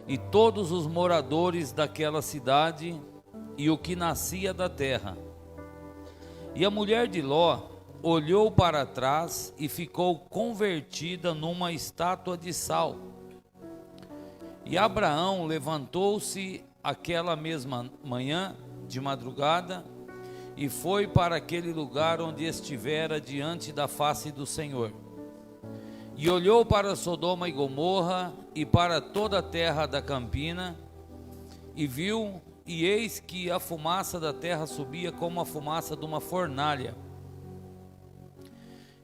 e todos os moradores daquela cidade e o que nascia da terra. E a mulher de Ló olhou para trás e ficou convertida numa estátua de sal. E Abraão levantou-se aquela mesma manhã, de madrugada, e foi para aquele lugar onde estivera diante da face do Senhor. E olhou para Sodoma e Gomorra e para toda a terra da campina, e viu, e eis que a fumaça da terra subia como a fumaça de uma fornalha.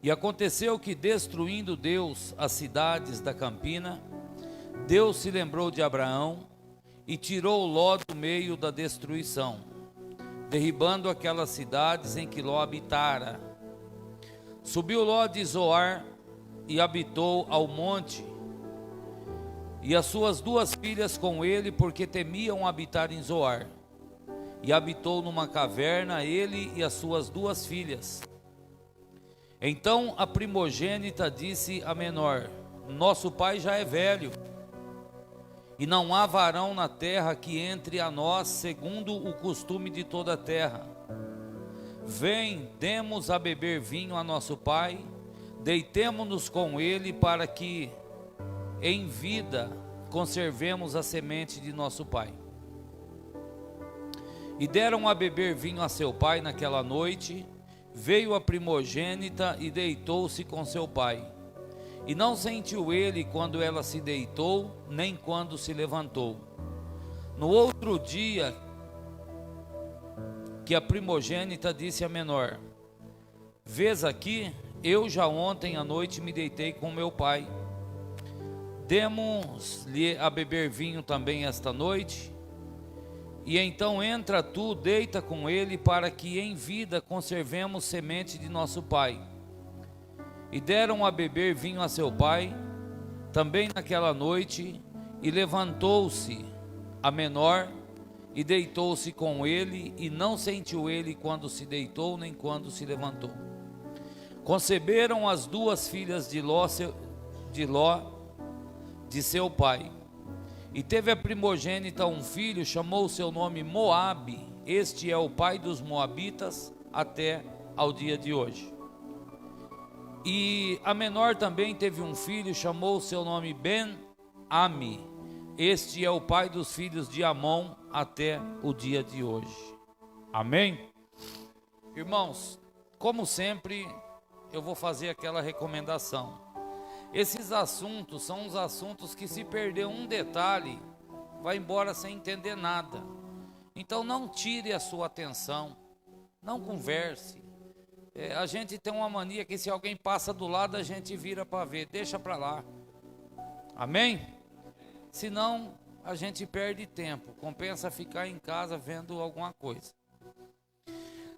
E aconteceu que, destruindo Deus as cidades da campina, Deus se lembrou de Abraão e tirou Ló do meio da destruição, derribando aquelas cidades em que Ló habitara. Subiu Ló de Zoar e habitou ao monte, e as suas duas filhas com ele, porque temiam habitar em Zoar. E habitou numa caverna ele e as suas duas filhas. Então a primogênita disse à menor: nosso pai já é velho, e não há varão na terra que entre a nós segundo o costume de toda a terra. Vem, demos a beber vinho a nosso pai, deitemo-nos com ele, para que em vida conservemos a semente de nosso pai. E deram a beber vinho a seu pai naquela noite. Veio a primogênita e deitou-se com seu pai. E não sentiu ele quando ela se deitou, nem quando se levantou. No outro dia, que a primogênita disse à menor: vês aqui, eu já ontem à noite me deitei com meu pai. Demos-lhe a beber vinho também esta noite. E então entra tu, deita com ele, para que em vida conservemos semente de nosso pai. E deram a beber vinho a seu pai, também naquela noite, e levantou-se a menor, e deitou-se com ele, e não sentiu ele quando se deitou, nem quando se levantou. Conceberam as duas filhas de Ló, de seu pai. E teve a primogênita um filho, chamou o seu nome Moabe. Este é o pai dos moabitas até ao dia de hoje. E a menor também teve um filho, chamou o seu nome Ben-Ami. Este é o pai dos filhos de Amon até o dia de hoje. Amém? Irmãos, como sempre, eu vou fazer aquela recomendação. Esses assuntos são os assuntos que, se perder um detalhe, vai embora sem entender nada. Então não tire a sua atenção, não converse. A gente tem uma mania que, se alguém passa do lado, a gente vira para ver, deixa para lá. Amém? Senão a gente perde tempo, compensa ficar em casa vendo alguma coisa.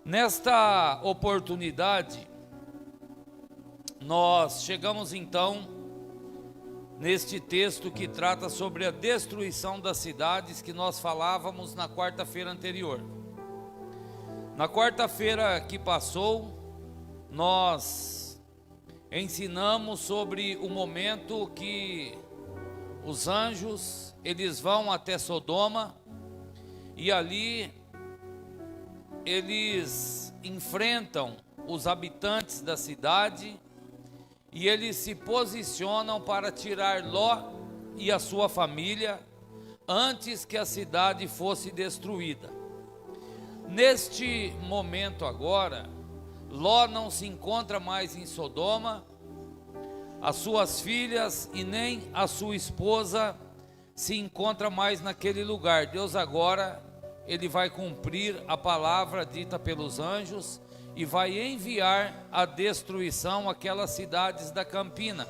Nesta oportunidade, nós chegamos então neste texto que trata sobre a destruição das cidades, que nós falávamos na quarta-feira anterior. Na quarta-feira que passou, nós ensinamos sobre o momento que os anjos, eles vão até Sodoma, e ali eles enfrentam os habitantes da cidade, e eles se posicionam para tirar Ló e a sua família antes que a cidade fosse destruída. Neste momento agora, Ló não se encontra mais em Sodoma, as suas filhas e nem a sua esposa se encontra mais naquele lugar. Deus agora, ele vai cumprir a palavra dita pelos anjos e vai enviar a destruição àquelas cidades da campina.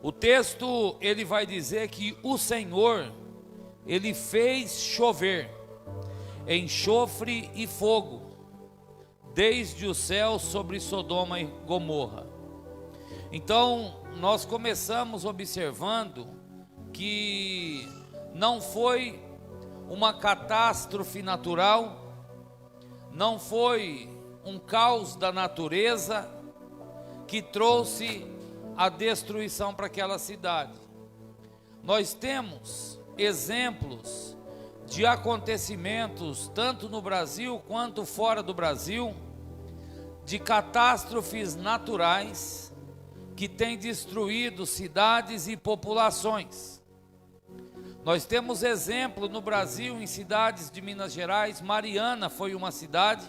O texto, ele vai dizer que o Senhor, ele fez chover enxofre e fogo desde o céu sobre Sodoma e Gomorra. Então, nós começamos observando que não foi uma catástrofe natural, não foi um caos da natureza que trouxe a destruição para aquela cidade, nós temos exemplos de acontecimentos, tanto no Brasil quanto fora do Brasil, de catástrofes naturais que têm destruído cidades e populações. Nós temos exemplo no Brasil, em cidades de Minas Gerais. Mariana foi uma cidade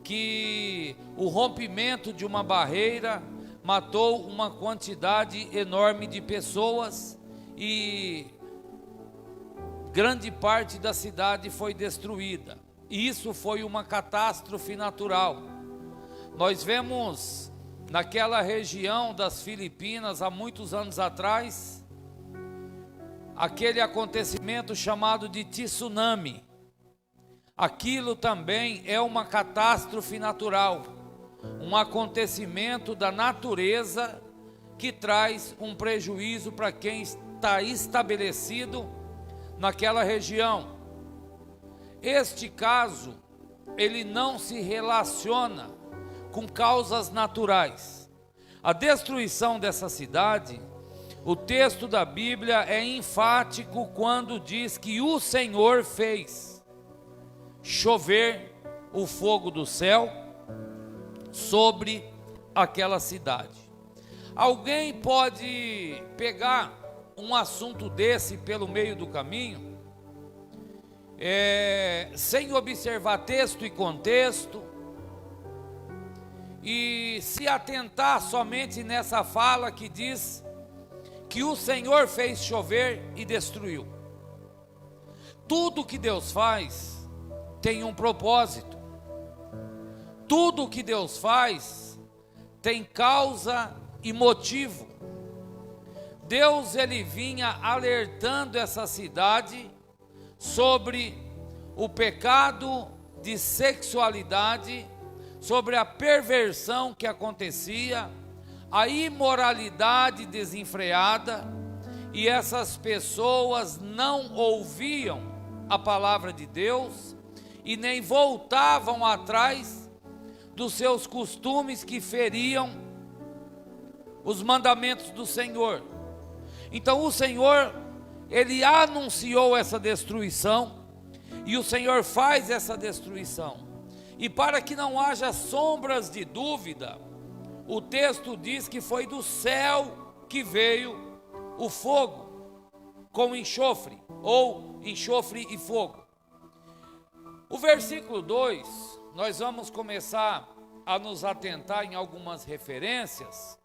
que o rompimento de uma barreira matou uma quantidade enorme de pessoas e grande parte da cidade foi destruída. E isso foi uma catástrofe natural. Nós vemos naquela região das Filipinas, há muitos anos atrás, aquele acontecimento chamado de tsunami. Aquilo também é uma catástrofe natural, um acontecimento da natureza que traz um prejuízo para quem está estabelecido naquela região. Este caso, ele não se relaciona com causas naturais. A destruição dessa cidade, o texto da Bíblia é enfático quando diz que o Senhor fez chover o fogo do céu sobre aquela cidade. Alguém pode pegar um assunto desse pelo meio do caminho, sem observar texto e contexto, e se atentar somente nessa fala que diz que o Senhor fez chover e destruiu. Tudo que Deus faz tem um propósito. Tudo que Deus faz tem causa e motivo. Deus, ele vinha alertando essa cidade sobre o pecado de sexualidade, sobre a perversão que acontecia, a imoralidade desenfreada, e essas pessoas não ouviam a palavra de Deus e nem voltavam atrás dos seus costumes que feriam os mandamentos do Senhor. Então o Senhor, ele anunciou essa destruição, e o Senhor faz essa destruição. E para que não haja sombras de dúvida, o texto diz que foi do céu que veio o fogo com enxofre, ou enxofre e fogo. O versículo 2, nós vamos começar a nos atentar em algumas referências,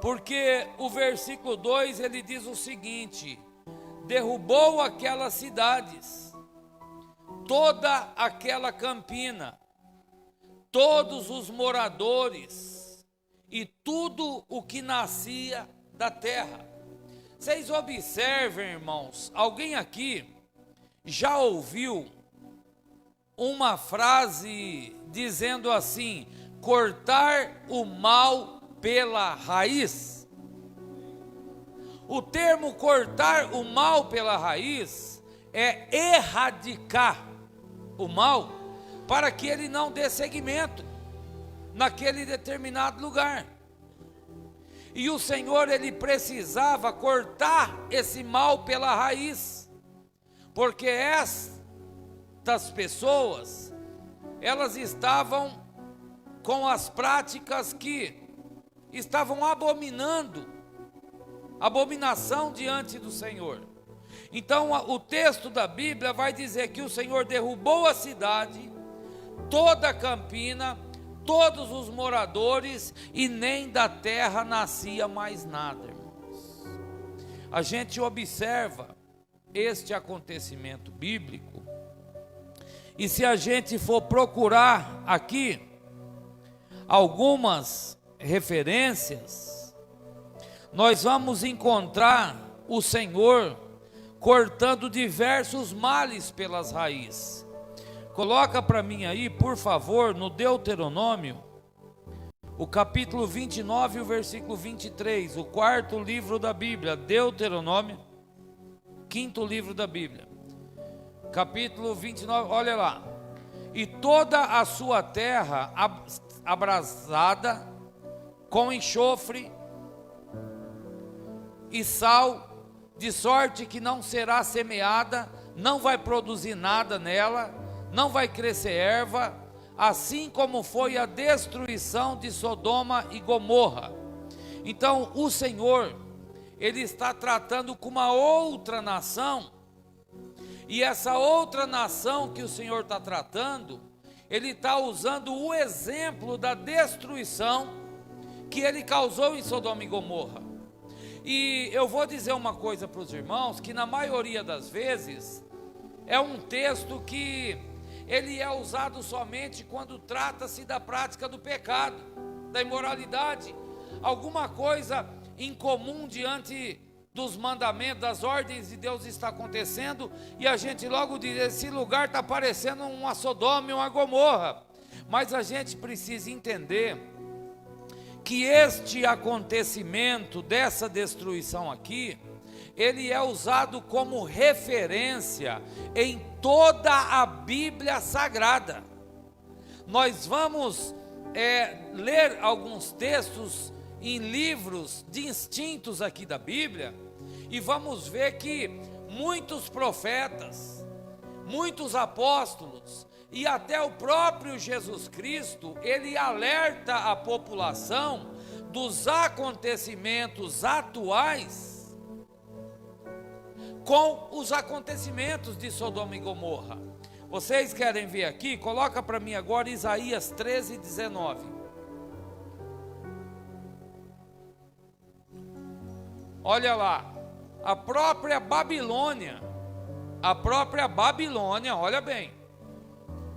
porque o versículo 2 ele diz o seguinte: derrubou aquelas cidades, toda aquela campina, todos os moradores e tudo o que nascia da terra. Vocês observem, irmãos, alguém aqui já ouviu uma frase dizendo assim: cortar o mal pela raiz? O termo cortar o mal pela raiz é erradicar o mal para que ele não dê seguimento naquele determinado lugar. E o Senhor, ele precisava cortar esse mal pela raiz, porque estas pessoas, elas estavam com as práticas que estavam abominação diante do Senhor. Então o texto da Bíblia vai dizer que o Senhor derrubou a cidade, toda a campina, todos os moradores, e nem da terra nascia mais nada, irmãos. A gente observa este acontecimento bíblico, e se a gente for procurar aqui algumas referências, nós vamos encontrar o Senhor cortando diversos males pelas raízes. Coloca para mim aí, por favor, no Deuteronômio, o capítulo 29 e o versículo 23, o quarto livro da Bíblia, Deuteronômio, quinto livro da Bíblia, capítulo 29, olha lá: e toda a sua terra abrasada com enxofre e sal, de sorte que não será semeada, não vai produzir nada nela, não vai crescer erva, assim como foi a destruição de Sodoma e Gomorra. Então o Senhor, Ele está tratando com uma outra nação, e essa outra nação que o Senhor está tratando, Ele está usando o exemplo da destruição que Ele causou em Sodoma e Gomorra. E eu vou dizer uma coisa para os irmãos, que na maioria das vezes, é um texto que ele é usado somente quando trata-se da prática do pecado, da imoralidade, alguma coisa incomum diante dos mandamentos, das ordens de Deus está acontecendo, e a gente logo diz, esse lugar está parecendo uma Sodoma e uma Gomorra. Mas a gente precisa entender que este acontecimento dessa destruição aqui, ele é usado como referência em toda a Bíblia Sagrada. Nós vamos ler alguns textos em livros distintos aqui da Bíblia, e vamos ver que muitos profetas, muitos apóstolos, e até o próprio Jesus Cristo, ele alerta a população dos acontecimentos atuais com os acontecimentos de Sodoma e Gomorra. Vocês querem ver aqui? Coloca para mim agora Isaías 13:19. Olha lá, a própria Babilônia, olha bem,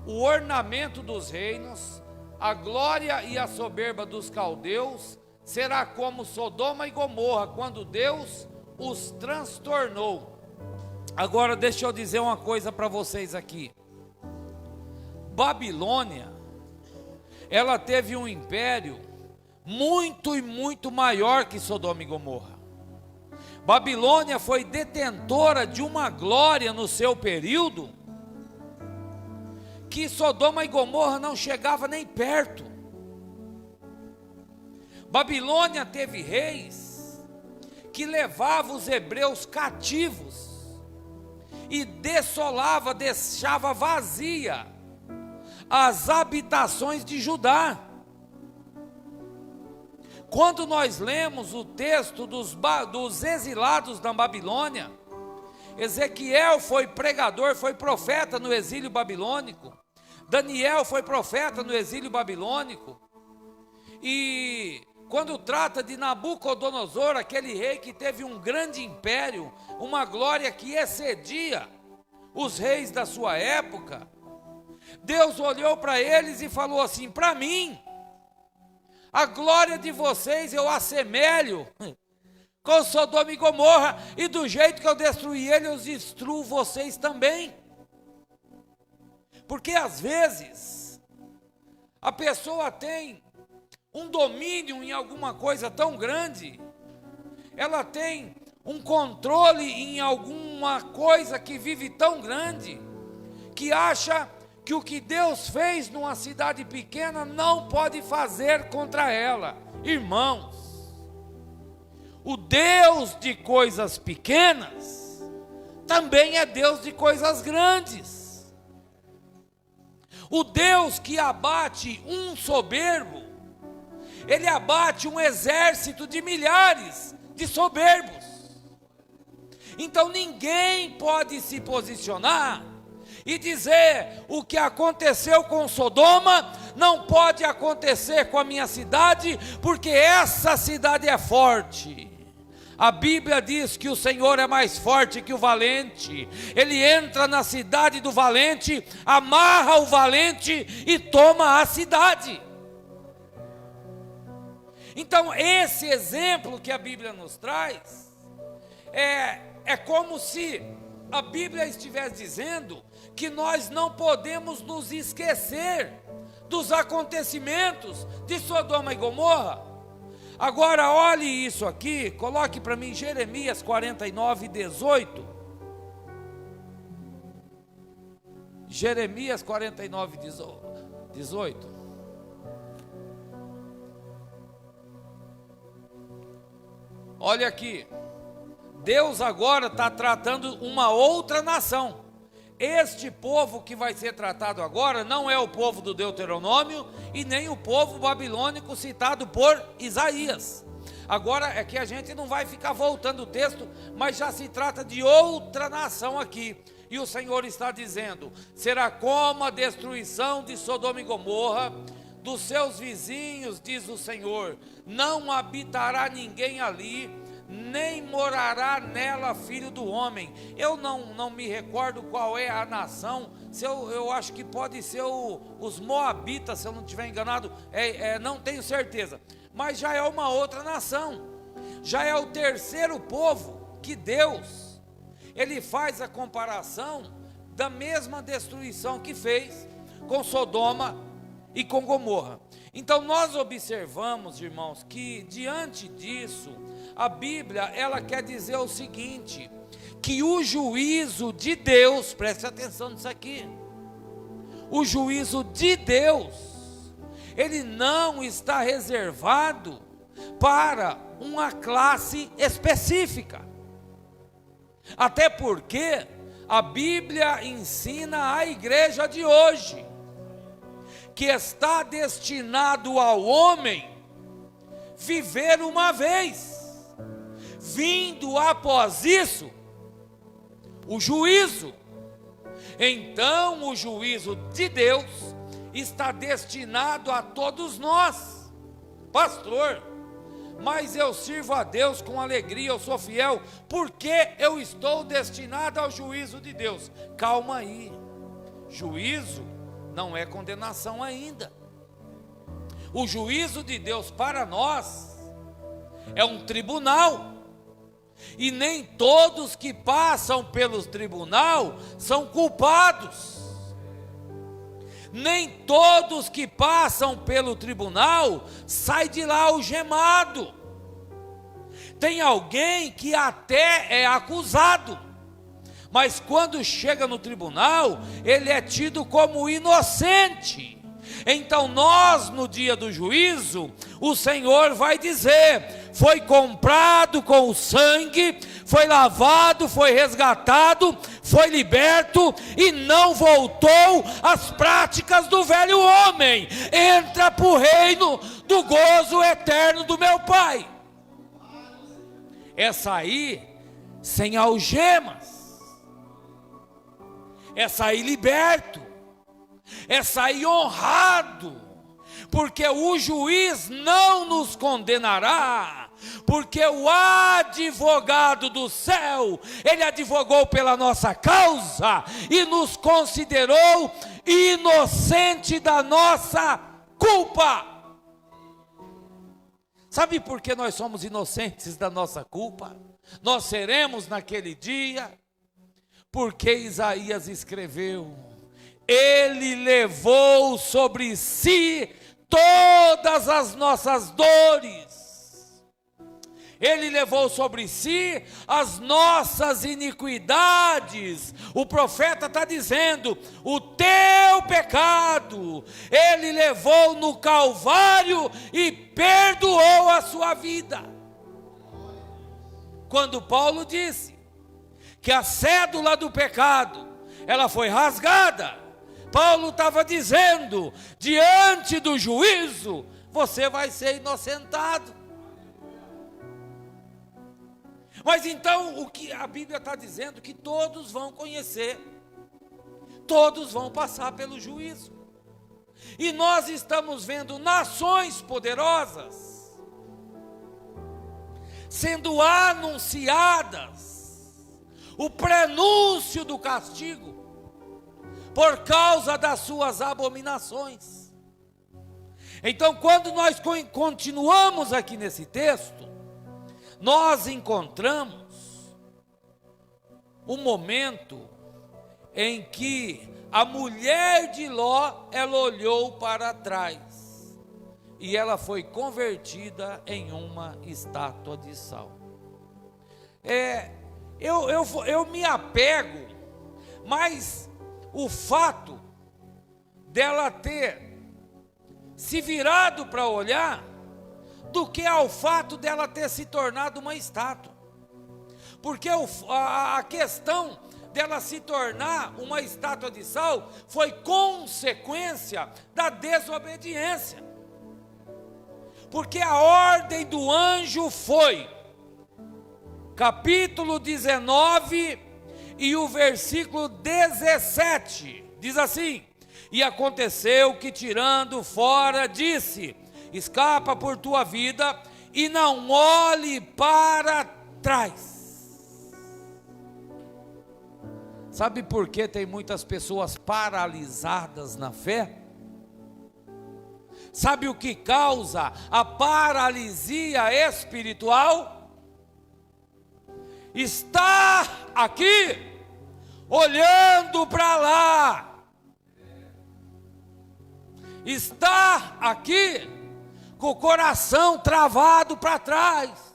o ornamento dos reinos, a glória e a soberba dos caldeus, será como Sodoma e Gomorra, quando Deus os transtornou. Agora deixa eu dizer uma coisa para vocês aqui. Babilônia, ela teve um império muito e muito maior que Sodoma e Gomorra. Babilônia foi detentora de uma glória no seu período, que Sodoma e Gomorra não chegava nem perto. Babilônia teve reis que levavam os hebreus cativos e dessolava, deixava vazia as habitações de Judá. Quando nós lemos o texto dos exilados da Babilônia, Ezequiel foi pregador, foi profeta no exílio babilônico, Daniel foi profeta no exílio babilônico, e quando trata de Nabucodonosor, aquele rei que teve um grande império, uma glória que excedia os reis da sua época, Deus olhou para eles e falou assim: para mim, a glória de vocês eu assemelho com Sodoma e Gomorra, e do jeito que eu destruí ele, eu destruo vocês também. Porque às vezes a pessoa tem um domínio em alguma coisa tão grande, ela tem um controle em alguma coisa que vive tão grande, que acha que o que Deus fez numa cidade pequena não pode fazer contra ela. Irmãos, o Deus de coisas pequenas também é Deus de coisas grandes. O Deus que abate um soberbo, ele abate um exército de milhares de soberbos. Então ninguém pode se posicionar e dizer: o que aconteceu com Sodoma não pode acontecer com a minha cidade, porque essa cidade é forte. A Bíblia diz que o Senhor é mais forte que o valente. Ele entra na cidade do valente, amarra o valente e toma a cidade. Então esse exemplo que a Bíblia nos traz é como se a Bíblia estivesse dizendo que nós não podemos nos esquecer dos acontecimentos de Sodoma e Gomorra. Agora olhe isso aqui, coloque para mim Jeremias 49:18. Jeremias 49:18. Olha aqui. Deus agora está tratando uma outra nação. Este povo que vai ser tratado agora não é o povo do Deuteronômio e nem o povo babilônico citado por Isaías. Agora é que a gente não vai ficar voltando o texto, mas já se trata de outra nação aqui. E o Senhor está dizendo: será como a destruição de Sodoma e Gomorra, dos seus vizinhos, diz o Senhor, não habitará ninguém ali, nem morará nela filho do homem. Eu não me recordo qual é a nação. Eu acho que pode ser os Moabitas, se eu não estiver enganado, não tenho certeza, mas já é uma outra nação, já é o terceiro povo que Deus, ele faz a comparação da mesma destruição que fez com Sodoma e com Gomorra. Então nós observamos, irmãos, que diante disso, a Bíblia, ela quer dizer o seguinte, que o juízo de Deus, preste atenção nisso aqui, o juízo de Deus, ele não está reservado para uma classe específica, até porque a Bíblia ensina à igreja de hoje, que está destinado ao homem viver uma vez, vindo após isso o juízo. Então o juízo de Deus está destinado a todos nós. Pastor, mas eu sirvo a Deus com alegria, eu sou fiel, porque eu estou destinado ao juízo de Deus. Calma aí, juízo não é condenação ainda. O juízo de Deus para nós é um tribunal, e nem todos que passam pelo tribunal são culpados. Nem todos que passam pelo tribunal saem de lá algemado. Tem alguém que até é acusado, mas quando chega no tribunal, ele é tido como inocente. Então nós, no dia do juízo, o Senhor vai dizer: foi comprado com o sangue, foi lavado, foi resgatado, foi liberto e não voltou às práticas do velho homem. Entra para o reino do gozo eterno do meu Pai. É sair sem algemas, é sair liberto, é sair honrado, porque o juiz não nos condenará, porque o advogado do céu, ele advogou pela nossa causa e nos considerou inocente da nossa culpa. Sabe por que nós somos inocentes da nossa culpa? Nós seremos naquele dia, porque Isaías escreveu: ele levou sobre si todas as nossas dores, ele levou sobre si as nossas iniquidades. O profeta está dizendo: o teu pecado ele levou no Calvário e perdoou a sua vida. Quando Paulo disse que a cédula do pecado, ela foi rasgada, Paulo estava dizendo: diante do juízo, você vai ser inocentado. Mas então, o que a Bíblia está dizendo? Que todos vão conhecer, todos vão passar pelo juízo. E nós estamos vendo nações poderosas sendo anunciadas o prenúncio do castigo por causa das suas abominações. Então, quando nós continuamos aqui nesse texto, nós encontramos um momento em que a mulher de Ló, ela olhou para trás e ela foi convertida em uma estátua de sal. Eu me apego, mas o fato dela ter se virado para olhar, do que ao fato dela ter se tornado uma estátua. porque a questão dela se tornar uma estátua de sal foi consequência da desobediência. Porque a ordem do anjo foi, capítulo 19 e o versículo 17, diz assim: e aconteceu que tirando fora, disse: escapa por tua vida e não olhe para trás. Sabe por que tem muitas pessoas paralisadas na fé? Sabe o que causa a paralisia espiritual? Está aqui, olhando para lá. Está aqui, com o coração travado para trás.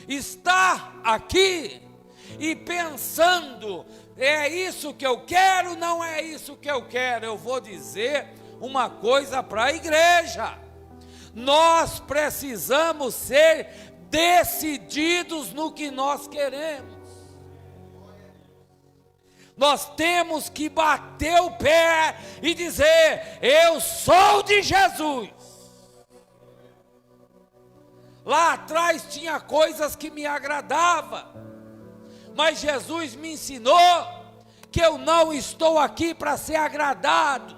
Está aqui, e pensando, é isso que eu quero, não é isso que eu quero. Eu vou dizer uma coisa para a igreja: nós precisamos ser decididos no que nós queremos. Nós temos que bater o pé e dizer: eu sou de Jesus. Lá atrás tinha coisas que me agradavam, mas Jesus me ensinou que eu não estou aqui para ser agradado.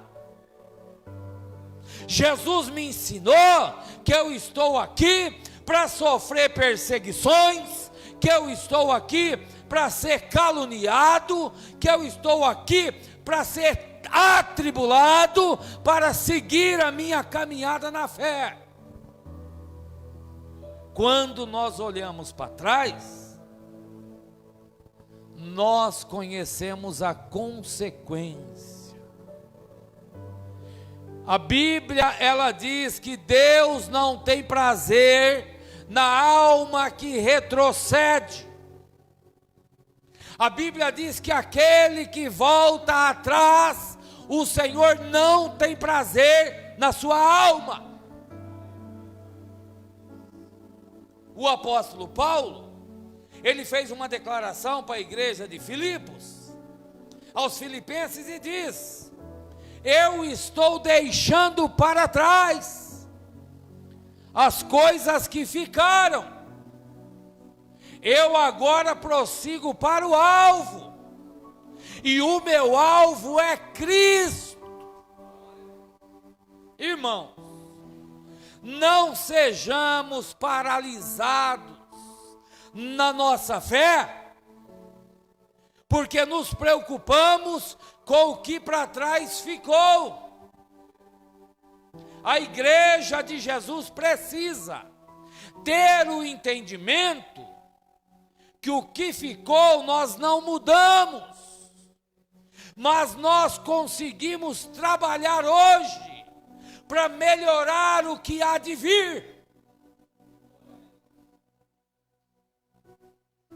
Jesus me ensinou que eu estou aqui para sofrer perseguições, que eu estou aqui para ser caluniado, que eu estou aqui para ser atribulado, para seguir a minha caminhada na fé. Quando nós olhamos para trás, nós conhecemos a consequência. A Bíblia, ela diz que Deus não tem prazer na alma que retrocede. A Bíblia diz que aquele que volta atrás, o Senhor não tem prazer na sua alma. O apóstolo Paulo, ele fez uma declaração para a igreja de Filipos, aos filipenses, e diz: eu estou deixando para trás as coisas que ficaram, eu agora prossigo para o alvo, e o meu alvo é Cristo. Irmãos, não sejamos paralisados na nossa fé, porque nos preocupamos com o que para trás ficou. A igreja de Jesus precisa ter o entendimento que o que ficou nós não mudamos, mas nós conseguimos trabalhar hoje para melhorar o que há de vir.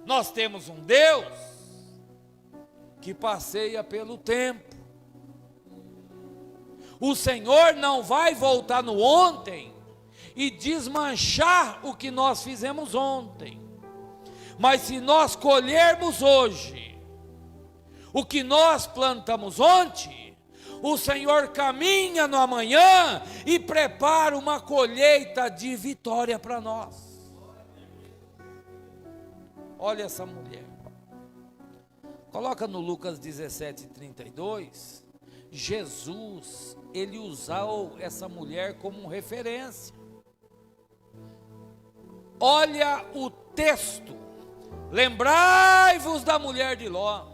Nós temos um Deus que passeia pelo tempo. O Senhor não vai voltar no ontem e desmanchar o que nós fizemos ontem. Mas se nós colhermos hoje o que nós plantamos ontem, o Senhor caminha no amanhã e prepara uma colheita de vitória para nós. Olha essa mulher. Coloca no Lucas 17:32. Jesus, ele usou essa mulher como referência. Olha o texto. Lembrai-vos da mulher de Ló.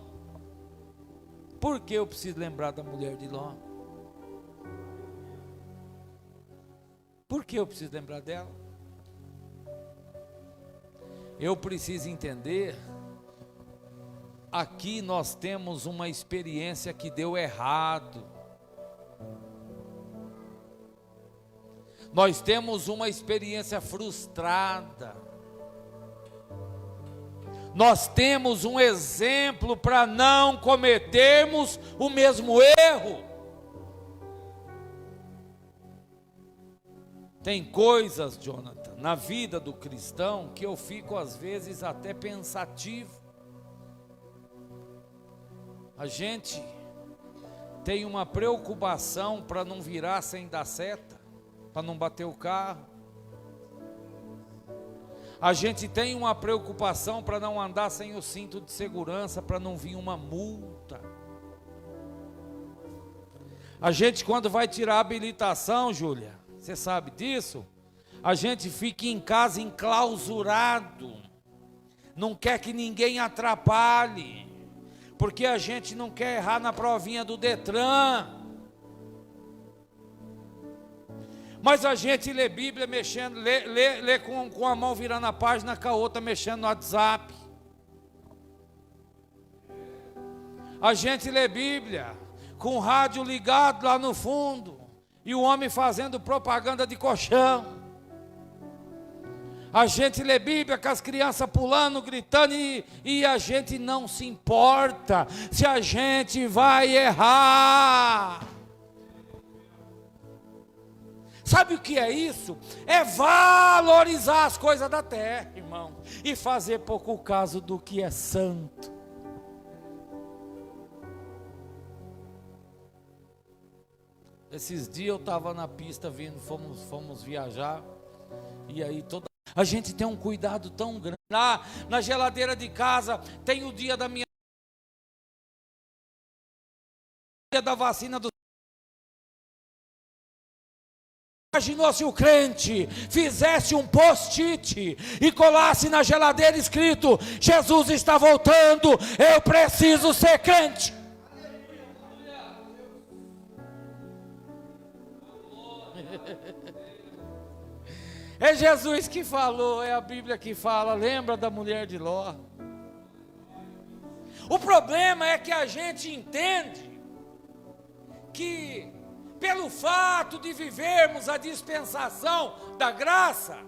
Por que eu preciso lembrar da mulher de Ló? Por que eu preciso lembrar dela? Eu preciso entender, aqui nós temos uma experiência que deu errado. Nós temos uma experiência frustrada. Nós temos um exemplo para não cometermos o mesmo erro. Tem coisas, Jonathan, na vida do cristão que eu fico às vezes até pensativo. A gente tem uma preocupação para não virar sem dar seta, para não bater o carro. A gente tem uma preocupação para não andar sem o cinto de segurança, para não vir uma multa. A gente, quando vai tirar a habilitação, Júlia, você sabe disso? A gente fica em casa enclausurado, não quer que ninguém atrapalhe, porque a gente não quer errar na provinha do Detran. Mas a gente lê Bíblia mexendo, lê com a mão virando a página, com a outra mexendo no WhatsApp. A gente lê Bíblia com o rádio ligado lá no fundo, e o homem fazendo propaganda de colchão. A gente lê Bíblia com as crianças pulando, gritando, e a gente não se importa se a gente vai errar. Sabe o que é isso? É valorizar as coisas da terra, irmão, e fazer pouco caso do que é santo. Esses dias eu estava na pista vindo, fomos viajar, e aí a gente tem um cuidado tão grande. Na geladeira de casa tem o dia da vacina do. Imaginou se o crente fizesse um post-it e colasse na geladeira escrito: Jesus está voltando, eu preciso ser crente. É Jesus que falou, é a Bíblia que fala. Lembra da mulher de Ló? O problema é que a gente entende que, pelo fato de vivermos a dispensação da graça,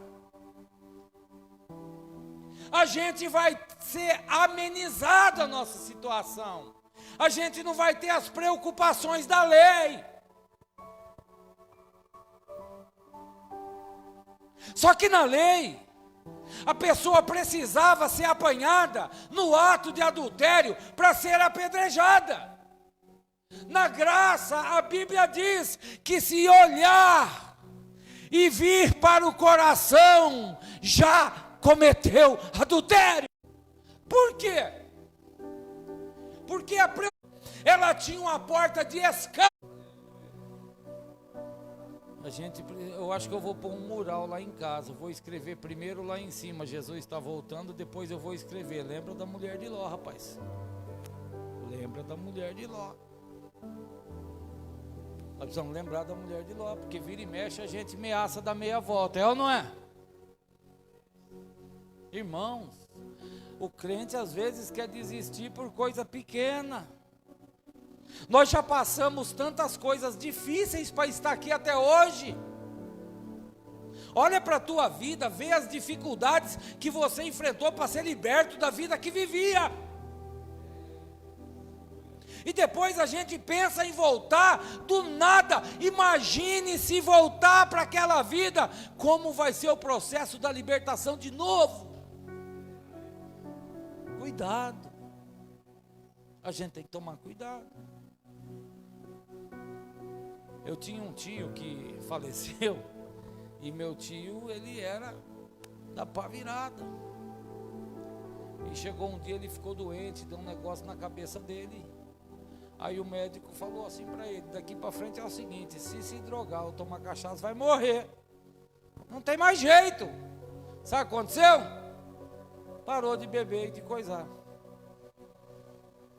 a gente vai ser amenizado a nossa situação. A gente não vai ter as preocupações da lei. Só que na lei, a pessoa precisava ser apanhada no ato de adultério para ser apedrejada. Na graça, a Bíblia diz que se olhar e vir para o coração, já cometeu adultério. Por quê? Porque ela tinha uma porta de escape. Eu acho que eu vou pôr um mural lá em casa. Vou escrever primeiro lá em cima: Jesus está voltando. Depois eu vou escrever: lembra da mulher de Ló, rapaz. Lembra da mulher de Ló. Nós precisamos lembrar da mulher de Ló, porque vira e mexe a gente ameaça dar meia volta, é ou não é? Irmãos, o crente às vezes quer desistir por coisa pequena. Nós já passamos tantas coisas difíceis para estar aqui até hoje. Olha para a tua vida, vê as dificuldades que você enfrentou para ser liberto da vida que vivia. E depois a gente pensa em voltar do nada. Imagine se voltar para aquela vida, como vai ser o processo da libertação de novo. Cuidado. A gente tem que tomar cuidado. Eu tinha um tio que faleceu, e meu tio, ele era da pá virada. E chegou um dia, ele ficou doente, deu um negócio na cabeça dele. Aí o médico falou assim para ele: daqui para frente é o seguinte, se drogar ou tomar cachaça, vai morrer. Não tem mais jeito. Sabe o que aconteceu? Parou de beber e de coisar.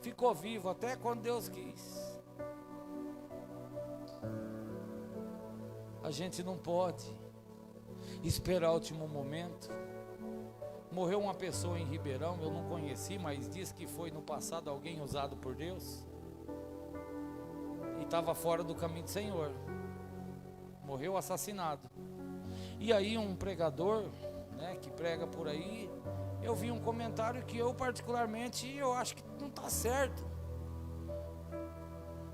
Ficou vivo até quando Deus quis. A gente não pode esperar o último momento. Morreu uma pessoa em Ribeirão, eu não conheci, mas diz que foi no passado alguém usado por Deus. E estava fora do caminho do Senhor. Morreu assassinado. E aí um pregador, né, que prega por aí, eu vi um comentário que eu particularmente, eu acho que não está certo.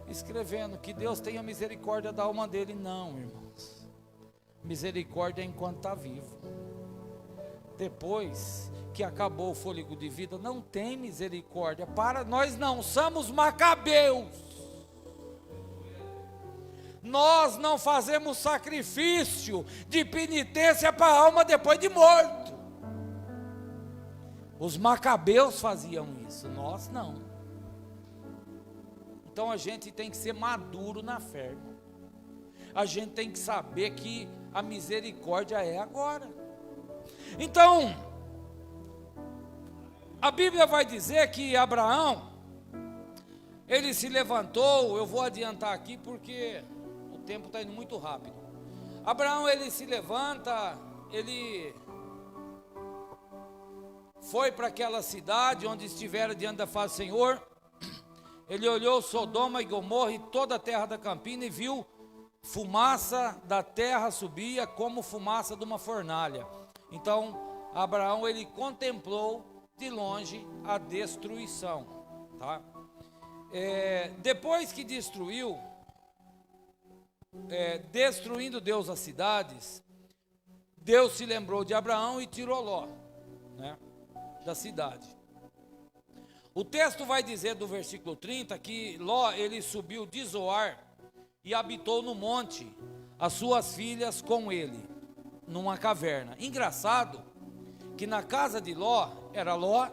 Escrevendo que Deus tenha misericórdia da alma dele. Não, irmãos. Misericórdia é enquanto está vivo. Depois que acabou o fôlego de vida, não tem misericórdia. Para nós não somos macabeus. Nós não fazemos sacrifício de penitência para a alma depois de morto. Os macabeus faziam isso, nós não. Então a gente tem que ser maduro na fé, irmão. A gente tem que saber que a misericórdia é agora. Então, a Bíblia vai dizer que Abraão, ele se levantou. Eu vou adiantar aqui porque o tempo está indo muito rápido. Abraão, ele se levanta, ele foi para aquela cidade onde estivera diante da face do Senhor. Ele olhou Sodoma e Gomorra e toda a terra da campina e viu fumaça da terra subia como fumaça de uma fornalha. Então Abraão, ele contemplou de longe a destruição, tá? Depois que destruiu, destruindo Deus as cidades, Deus se lembrou de Abraão e tirou Ló, né, da cidade. O texto vai dizer do versículo 30 que Ló, ele subiu de Zoar e habitou no monte, as suas filhas com ele, numa caverna. Engraçado que na casa de Ló, era Ló,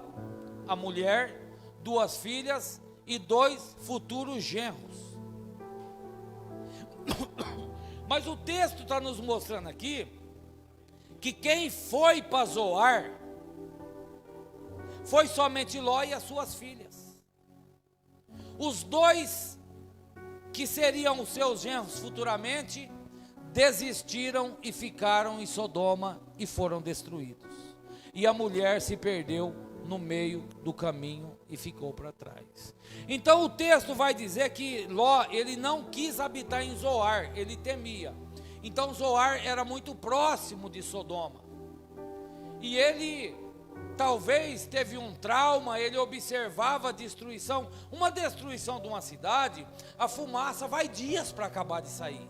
a mulher, 2 filhas e 2 futuros genros. Mas o texto está nos mostrando aqui que quem foi para Zoar foi somente Ló e as suas filhas. Os 2 que seriam os seus genros futuramente desistiram e ficaram em Sodoma e foram destruídos. E a mulher se perdeu no meio do caminho e ficou para trás. Então o texto vai dizer que Ló, ele não quis habitar em Zoar, ele temia. Então Zoar era muito próximo de Sodoma. E ele talvez teve um trauma, ele observava a destruição. Uma destruição de uma cidade, a fumaça vai dias para acabar de sair.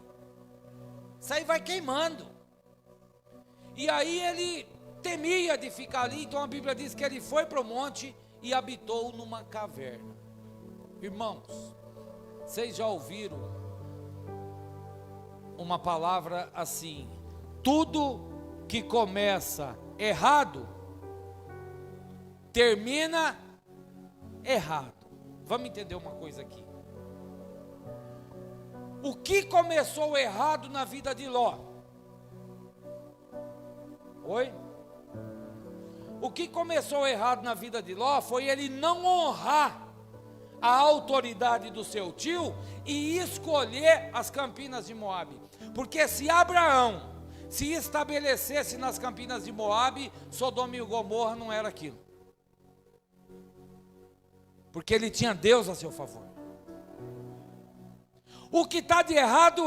Isso aí vai queimando. E aí ele temia de ficar ali, então a Bíblia diz que ele foi para o monte e habitou numa caverna. Irmãos, vocês já ouviram uma palavra assim: tudo que começa errado, termina errado. Vamos entender uma coisa aqui. O que começou errado na vida de Ló? Oi? O que começou errado na vida de Ló foi ele não honrar a autoridade do seu tio e escolher as campinas de Moabe. Porque se Abraão se estabelecesse nas campinas de Moabe, Sodoma e Gomorra não era aquilo. Porque ele tinha Deus a seu favor. O que está de errado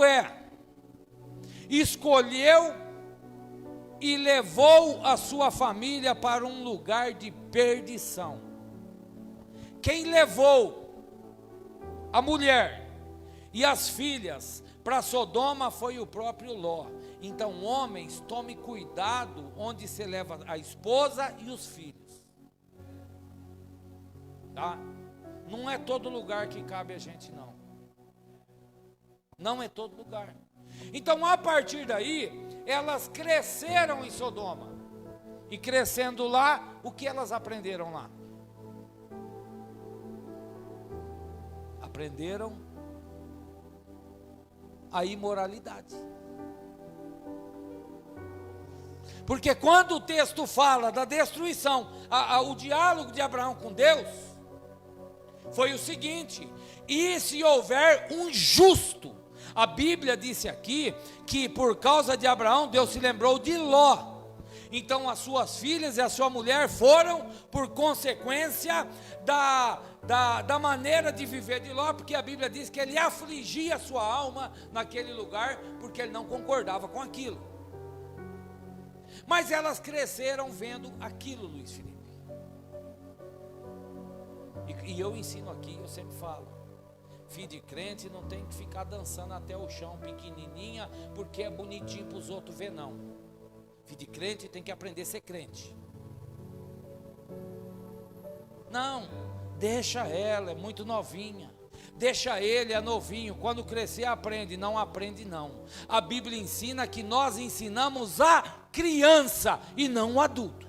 escolheu e levou a sua família para um lugar de perdição. Quem levou a mulher e as filhas para Sodoma foi o próprio Ló. Então, homens, tome cuidado onde você leva a esposa e os filhos. Tá? Não é todo lugar que cabe a gente, não. Não é todo lugar. Então, a partir daí, elas cresceram em Sodoma. E crescendo lá, o que elas aprenderam lá? Aprenderam a imoralidade. Porque quando o texto fala da destruição, o diálogo de Abraão com Deus foi o seguinte: e se houver um justo? A Bíblia disse aqui que por causa de Abraão, Deus se lembrou de Ló. Então as suas filhas e a sua mulher foram por consequência da maneira de viver de Ló, porque a Bíblia diz que ele afligia a sua alma naquele lugar, porque ele não concordava com aquilo. Mas elas cresceram vendo aquilo, Luiz Felipe. E eu ensino aqui, eu sempre falo: Filho de crente não tem que ficar dançando até o chão, pequenininha, porque é bonitinho para os outros ver, não. Filho de crente tem que aprender a ser crente. Não, deixa ela, é muito novinha. Deixa ele, é novinho. Quando crescer, aprende. Não aprende, não. A Bíblia ensina que nós ensinamos a criança e não o adulto.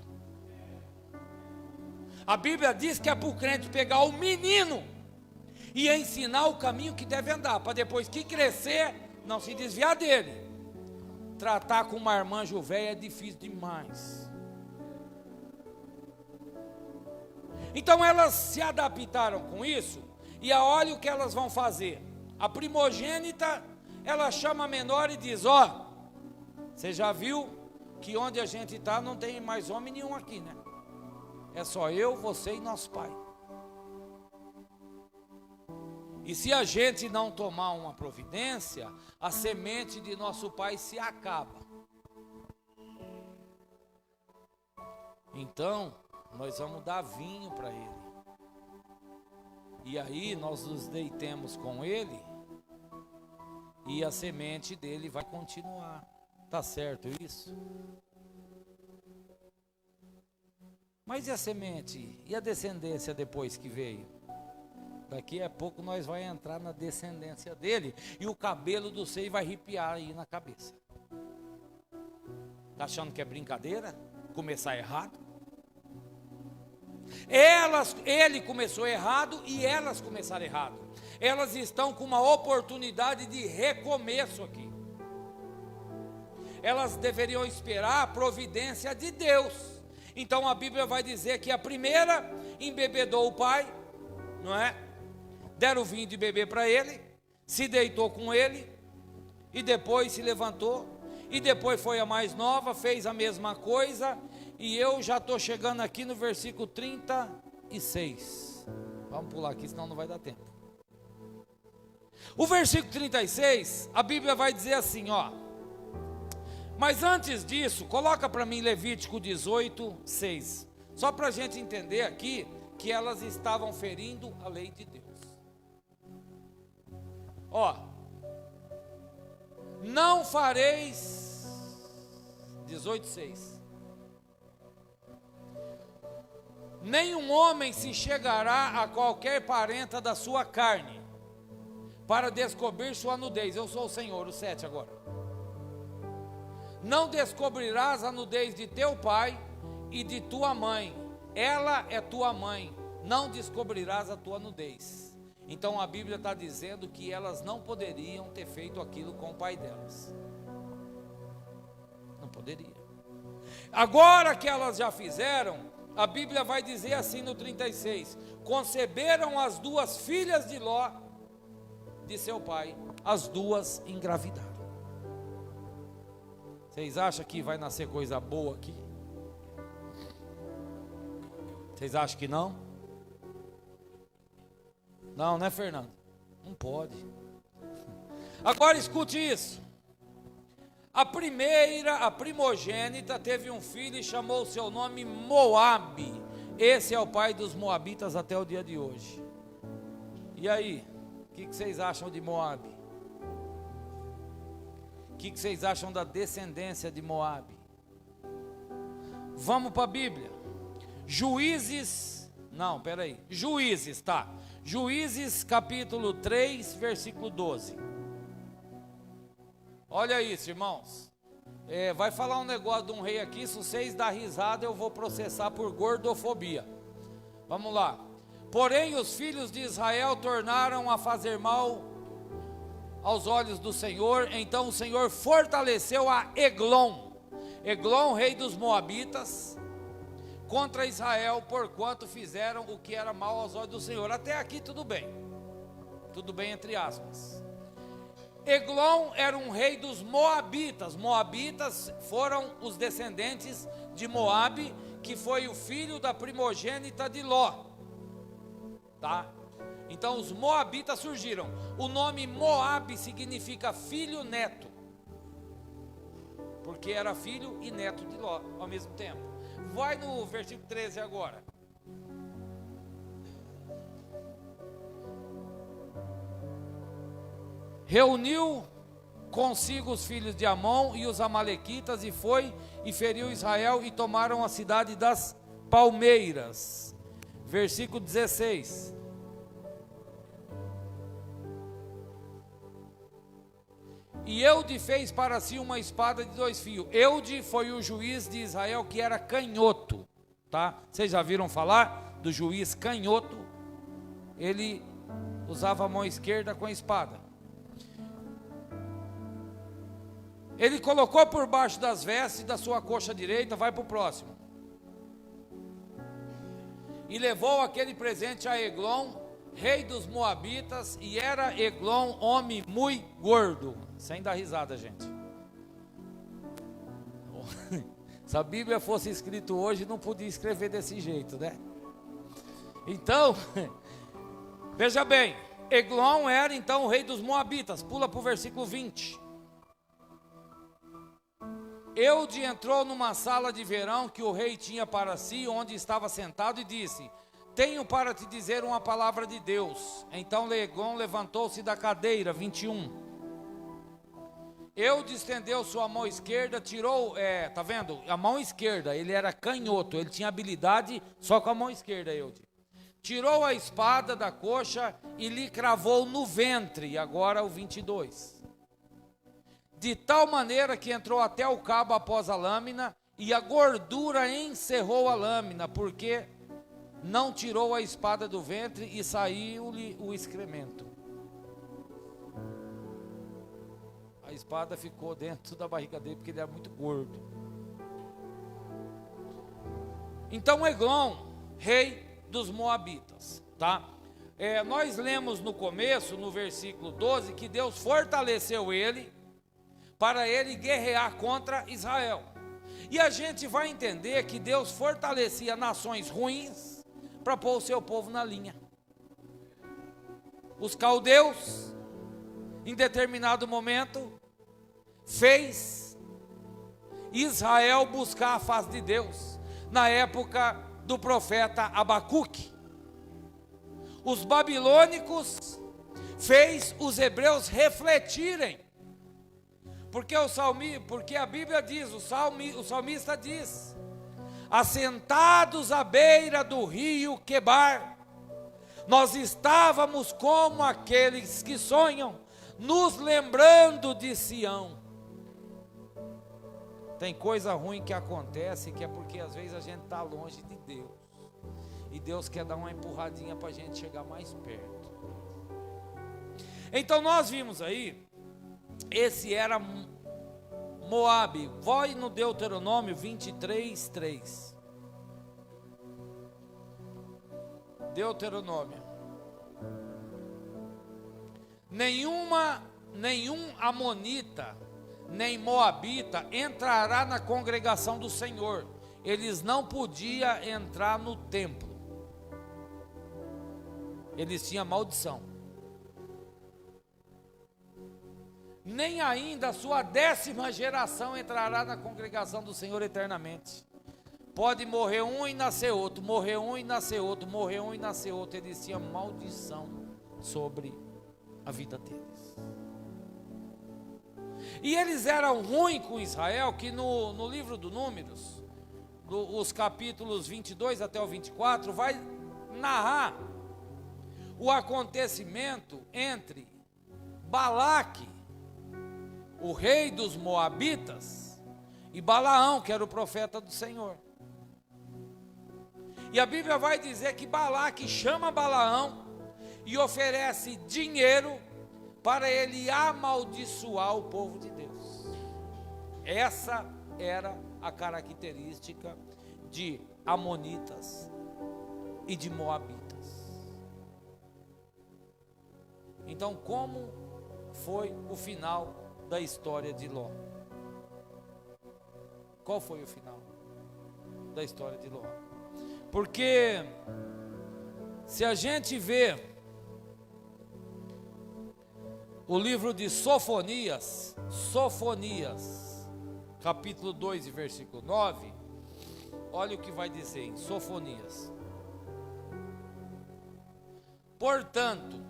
A Bíblia diz que é para o crente pegar o menino e ensinar o caminho que deve andar, para depois que crescer, não se desviar dele. Tratar com uma marmanjo velha é difícil demais. Então elas se adaptaram com isso, e olha o que elas vão fazer. A primogênita, ela chama a menor e diz: ó, você já viu que onde a gente está não tem mais homem nenhum aqui, né? É só eu, você e nosso pai. E se a gente não tomar uma providência, a semente de nosso pai se acaba. Então, nós vamos dar vinho para ele. E aí nós nos deitemos com ele, e a semente dele vai continuar. Tá certo isso? Mas e a semente? E a descendência depois que veio? Daqui a pouco nós vamos entrar na descendência dele, e o cabelo do seio vai arrepiar aí na cabeça. Tá achando que é brincadeira? Começar errado? Ele começou errado e elas começaram errado. Elas estão com uma oportunidade de recomeço aqui. Elas deveriam esperar a providência de Deus. Então a Bíblia vai dizer que a primeira embebedou o pai, não é? Deram o vinho de beber para ele, se deitou com ele, e depois se levantou, e depois foi a mais nova, fez a mesma coisa. E eu já estou chegando aqui no versículo 36. Vamos pular aqui, senão não vai dar tempo. O versículo 36, a Bíblia vai dizer assim, ó. Mas antes disso, coloca para mim Levítico 18, 6. Só para a gente entender aqui que elas estavam ferindo a lei de Deus. Ó. Não fareis, 18, 6. Nenhum homem se chegará a qualquer parenta da sua carne, para descobrir sua nudez. Eu sou o Senhor, o 7 agora. Não descobrirás a nudez de teu pai e de tua mãe. Ela é tua mãe. Não descobrirás a tua nudez. Então a Bíblia está dizendo que elas não poderiam ter feito aquilo com o pai delas. Não poderia. Agora que elas já fizeram, a Bíblia vai dizer assim no 36: conceberam as duas filhas de Ló, de seu pai, as duas engravidaram. Vocês acham que vai nascer coisa boa aqui? Vocês acham que não? Não, né, Fernando? Não pode. Agora escute isso. A primogênita, teve um filho e chamou o seu nome Moabe. Esse é o pai dos moabitas até o dia de hoje. E aí, o que vocês acham de Moabe? O que vocês acham da descendência de Moabe? Vamos para a Bíblia. Juízes, tá. Juízes capítulo 3, versículo 12. Olha isso, irmãos. Vai falar um negócio de um rei aqui, se vocês dar risada eu vou processar por gordofobia. Vamos lá. Porém os filhos de Israel tornaram a fazer mal aos olhos do Senhor. Então o Senhor fortaleceu a Eglon, rei dos Moabitas, contra Israel, porquanto fizeram o que era mal aos olhos do Senhor. Até aqui tudo bem entre aspas. Eglon era um rei dos Moabitas. Moabitas foram os descendentes de Moabe, que foi o filho da primogênita de Ló, tá? Então os Moabitas surgiram. O nome Moabe significa filho neto, porque era filho e neto de Ló ao mesmo tempo. Vai no versículo 13 agora. reuniu consigo os filhos de Amon e os amalequitas, e foi e feriu Israel, e tomaram a cidade das palmeiras. Versículo 16. E Eude fez para si uma espada de 2 fios. Eude foi o juiz de Israel que era canhoto, tá? Vocês já viram falar do juiz canhoto? Ele usava a mão esquerda com a espada. Ele colocou por baixo das vestes da sua coxa direita, vai para o próximo. E levou aquele presente a Eglon, rei dos Moabitas, e era Eglon homem muito gordo. Sem dar risada, gente. Se a Bíblia fosse escrita hoje, não podia escrever desse jeito, né? Então, veja bem, Eglon era então o rei dos Moabitas. Pula para o versículo 20. Eude entrou numa sala de verão que o rei tinha para si, onde estava sentado, e disse: tenho para te dizer uma palavra de Deus. Então Eglon levantou-se da cadeira. 21. Eude estendeu sua mão esquerda, tirou, tá vendo? A mão esquerda, ele era canhoto, ele tinha habilidade só com a mão esquerda, Eude. Tirou a espada da coxa e lhe cravou no ventre. E agora o 22. De tal maneira que entrou até o cabo após a lâmina, e a gordura encerrou a lâmina, porque não tirou a espada do ventre, e saiu-lhe o excremento. A espada ficou dentro da barriga dele, porque ele era muito gordo. Então Eglon, rei dos Moabitas, tá? Nós lemos no começo, no versículo 12, que Deus fortaleceu ele, para ele guerrear contra Israel. E a gente vai entender que Deus fortalecia nações ruins para pôr o seu povo na linha. Os caldeus, em determinado momento, fez Israel buscar a face de Deus, na época do profeta Abacuque. Os babilônicos fez os hebreus refletirem, porque a Bíblia diz, o salmista diz: assentados à beira do rio Quebar, nós estávamos como aqueles que sonham, nos lembrando de Sião. Tem coisa ruim que acontece, que é porque às vezes a gente está longe de Deus, e Deus quer dar uma empurradinha para a gente chegar mais perto. Então nós vimos aí, esse era Moabe. Vai no Deuteronômio 23, 3. Deuteronômio. Nenhum amonita, nem moabita entrará na congregação do Senhor. Eles não podiam entrar no templo. Eles tinham maldição. Nem ainda a sua 10ª geração entrará na congregação do Senhor eternamente. Pode morrer um e nascer outro, morrer um e nascer outro, morrer um e nascer outro. Eles tinham maldição sobre a vida deles. E eles eram ruins com Israel, que no livro do Números, os capítulos 22 até o 24, vai narrar o acontecimento entre Balaque, o rei dos Moabitas, e Balaão, que era o profeta do Senhor. E a Bíblia vai dizer que Balaque chama Balaão e oferece dinheiro para ele amaldiçoar o povo de Deus. Essa era a característica de amonitas e de moabitas. Então, como foi o final da história de Ló? Qual foi o final da história de Ló? Porque se a gente vê o livro de Sofonias, capítulo 2 e versículo 9, olha o que vai dizer em Sofonias. Portanto,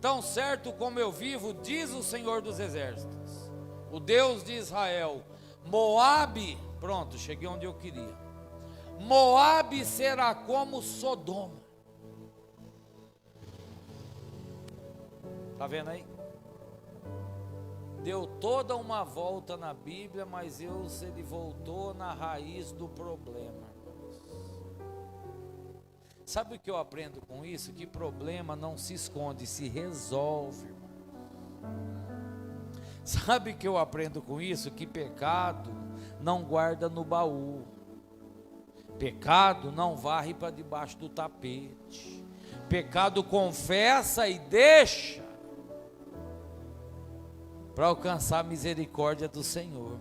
tão certo como eu vivo, diz o Senhor dos Exércitos, o Deus de Israel, Moabe, pronto, cheguei onde eu queria, Moabe será como Sodoma. Está vendo aí? Deu toda uma volta na Bíblia, mas ele voltou na raiz do problema. Sabe o que eu aprendo com isso? Que problema não se esconde, se resolve, irmão. Sabe o que eu aprendo com isso? Que pecado não guarda no baú. Pecado não varre para debaixo do tapete. Pecado confessa e deixa para alcançar a misericórdia do Senhor.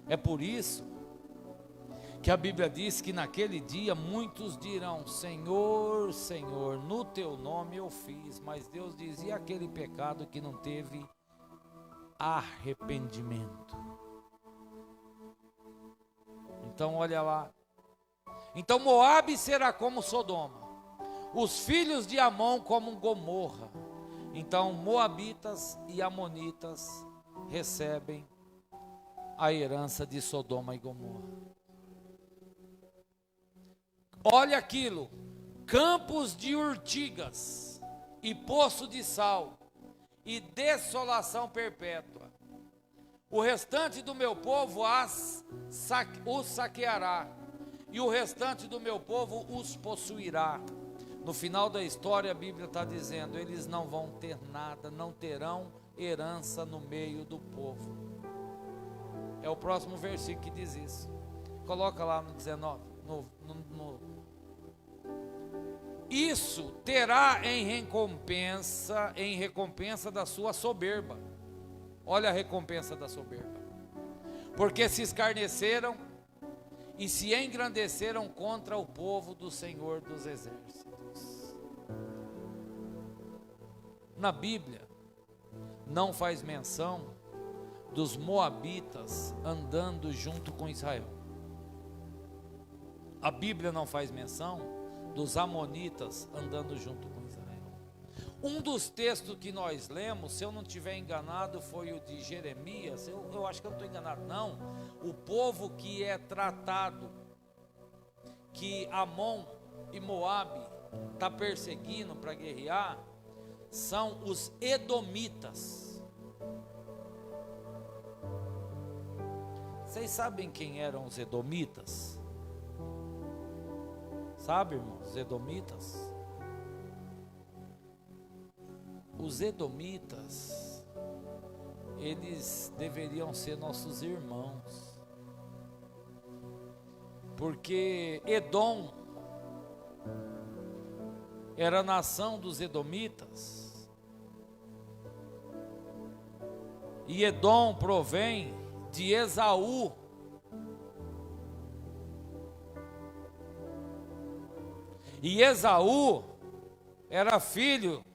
É por isso que a Bíblia diz que naquele dia muitos dirão: Senhor, Senhor, no teu nome eu fiz. Mas Deus dizia: aquele pecado que não teve arrependimento. Então olha lá. Então Moabe será como Sodoma, os filhos de Amon como Gomorra. Então Moabitas e Amonitas recebem a herança de Sodoma e Gomorra. Olha aquilo: campos de urtigas e poço de sal e desolação perpétua. O restante do meu povo os saqueará, e o restante do meu povo os possuirá. No final da história a Bíblia está dizendo: eles não vão ter nada, não terão herança no meio do povo. É o próximo versículo que diz isso. Coloca lá no 19. Isso terá em recompensa da sua soberba. Olha a recompensa da soberba. Porque se escarneceram e se engrandeceram contra o povo do Senhor dos Exércitos. Na Bíblia não faz menção dos moabitas andando junto com Israel. A Bíblia não faz menção dos amonitas andando junto com Israel. Um dos textos que nós lemos, se eu não estiver enganado, foi o de Jeremias. Eu acho que eu não estou enganado, não. O povo que é tratado, que Amon e Moabe está perseguindo para guerrear, são os edomitas. Vocês sabem quem eram os edomitas? Sabe, irmãos, os edomitas? Os edomitas, eles deveriam ser nossos irmãos, porque Edom era a nação dos edomitas, e Edom provém de Esaú. E Esaú era filho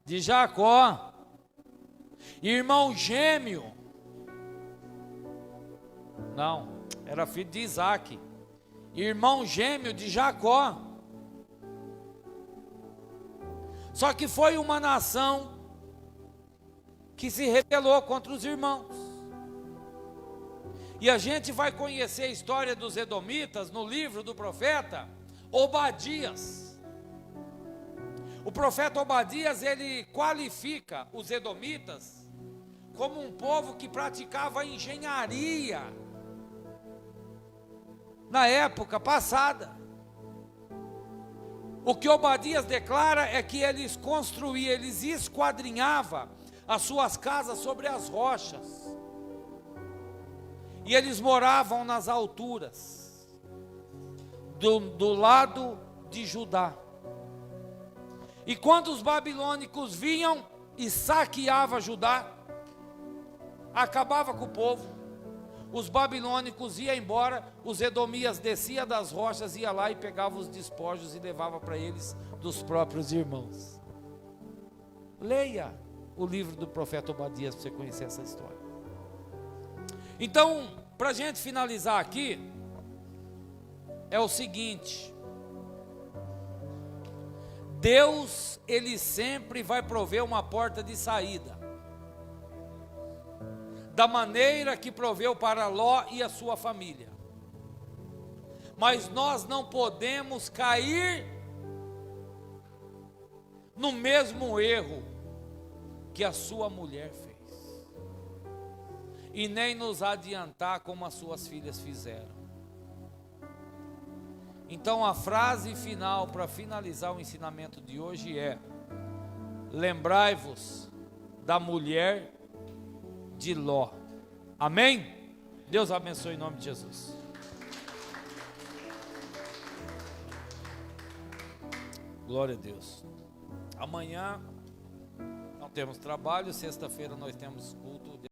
de Jacó, irmão gêmeo, não, era filho de Isaac, irmão gêmeo de Jacó. Só que foi uma nação que se rebelou contra os irmãos. E a gente vai conhecer a história dos edomitas no livro do profeta Obadias. O profeta Obadias, ele qualifica os edomitas como um povo que praticava engenharia na época passada. O que Obadias declara é que eles construíam, eles esquadrinhavam as suas casas sobre as rochas. E eles moravam nas alturas do lado de Judá. E quando os babilônicos vinham e saqueavam Judá, acabava com o povo, os babilônicos iam embora, os edomias desciam das rochas, ia lá e pegava os despojos e levava para eles dos próprios irmãos. Leia o livro do profeta Obadias para você conhecer essa história. Então, Para a gente finalizar aqui, é o seguinte: Deus, Ele sempre vai prover uma porta de saída, da maneira que proveu para Ló e a sua família. Mas nós não podemos cair no mesmo erro que a sua mulher fez, e nem nos adiantar como as suas filhas fizeram. Então a frase final para finalizar o ensinamento de hoje é: lembrai-vos da mulher de Ló. Amém? Deus abençoe em nome de Jesus. Glória a Deus. Amanhã não temos trabalho, sexta-feira nós temos culto de